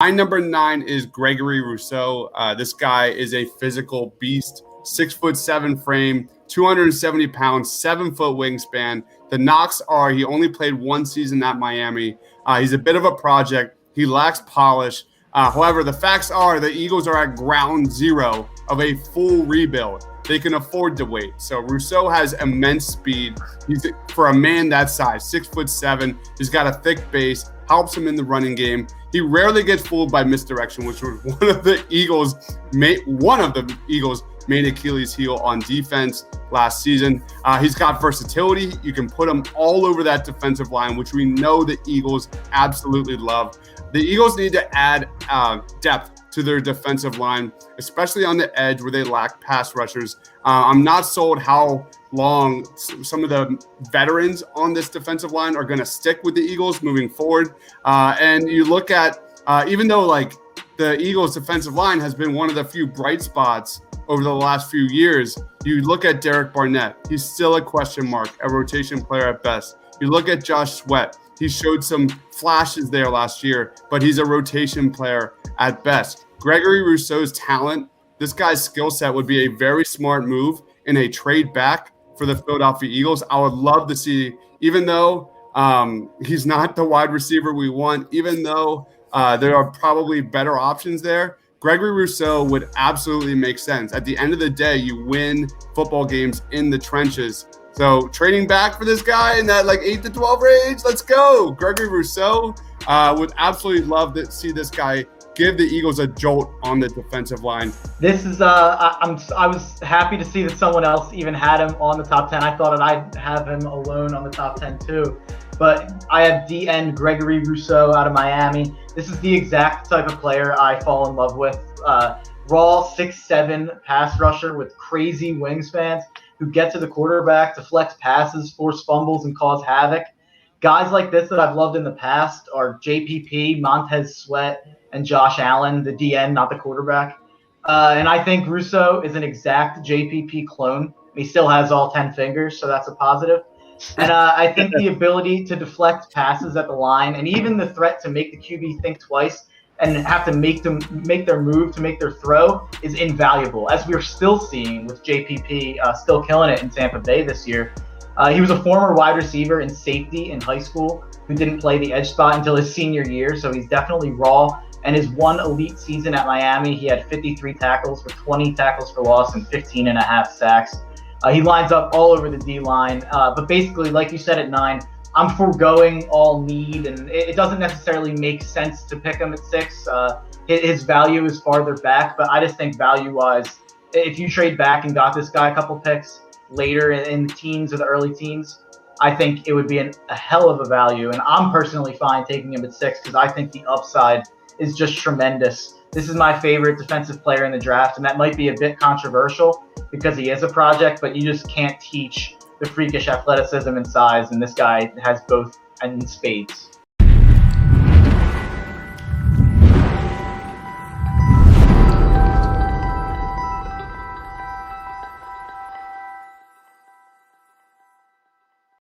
My number 9 is Gregory Rousseau. This guy is a physical beast, 6'7" frame, 270 pounds, 7-foot wingspan. The knocks are he only played one season at Miami. He's a bit of a project. He lacks polish. However, the facts are the Eagles are at ground zero of a full rebuild. They can afford to wait. So Rousseau has immense speed. He's for a man that size, 6'7". He's got a thick base, helps him in the running game. He rarely gets fooled by misdirection, which was one of the Eagles' main Achilles heel on defense last season. He's got versatility. You can put him all over that defensive line, which we know the Eagles absolutely love. The Eagles need to add depth to their defensive line, especially on the edge where they lack pass rushers. I'm not sold how long some of the veterans on this defensive line are going to stick with the Eagles moving forward. And you look at, even though like the Eagles defensive line has been one of the few bright spots over the last few years, you look at Derek Barnett. He's still a question mark, a rotation player at best. You look at Josh Sweat. He showed some flashes there last year, but he's a rotation player at best. Gregory Rousseau's talent, this guy's skill set would be a very smart move in a trade back for the Philadelphia Eagles. I would love to see, even though he's not the wide receiver we want, even though there are probably better options there, Gregory Rousseau would absolutely make sense. At the end of the day, you win football games in the trenches. So trading back for this guy in that like 8 to 12 range, let's go. Gregory Rousseau would absolutely love to see this guy give the Eagles a jolt on the defensive line. This is I was happy to see that someone else even had him on the top 10. I thought that I'd have him alone on the top 10 too. But I have DN Gregory Rousseau out of Miami. This is the exact type of player I fall in love with. Raw 6'7" pass rusher with crazy wingspans who get to the quarterback, deflects passes, force fumbles, and cause havoc. Guys like this that I've loved in the past are JPP, Montez Sweat, and Josh Allen, the DN, not the quarterback. And I think Rousseau is an exact JPP clone. He still has all 10 fingers, so that's a positive. And I think the ability to deflect passes at the line and even the threat to make the QB think twice and have to make their move to make their throw is invaluable, as we're still seeing with JPP still killing it in Tampa Bay this year. He was a former wide receiver and safety in high school who didn't play the edge spot until his senior year, so he's definitely raw. And his one elite season at Miami, he had 53 tackles for 20 tackles for loss and 15 and a half sacks. He lines up all over the D-line. But basically, like you said at 9, I'm foregoing all need, and it doesn't necessarily make sense to pick him at 6. His value is farther back, but I just think value-wise, if you trade back and got this guy a couple picks later in the teens or the early teens, I think it would be a hell of a value. And I'm personally fine taking him at 6 because I think the upside is just tremendous. This is my favorite defensive player in the draft, and that might be a bit controversial because he is a project, but you just can't teach the freakish athleticism and size, and this guy has both in spades.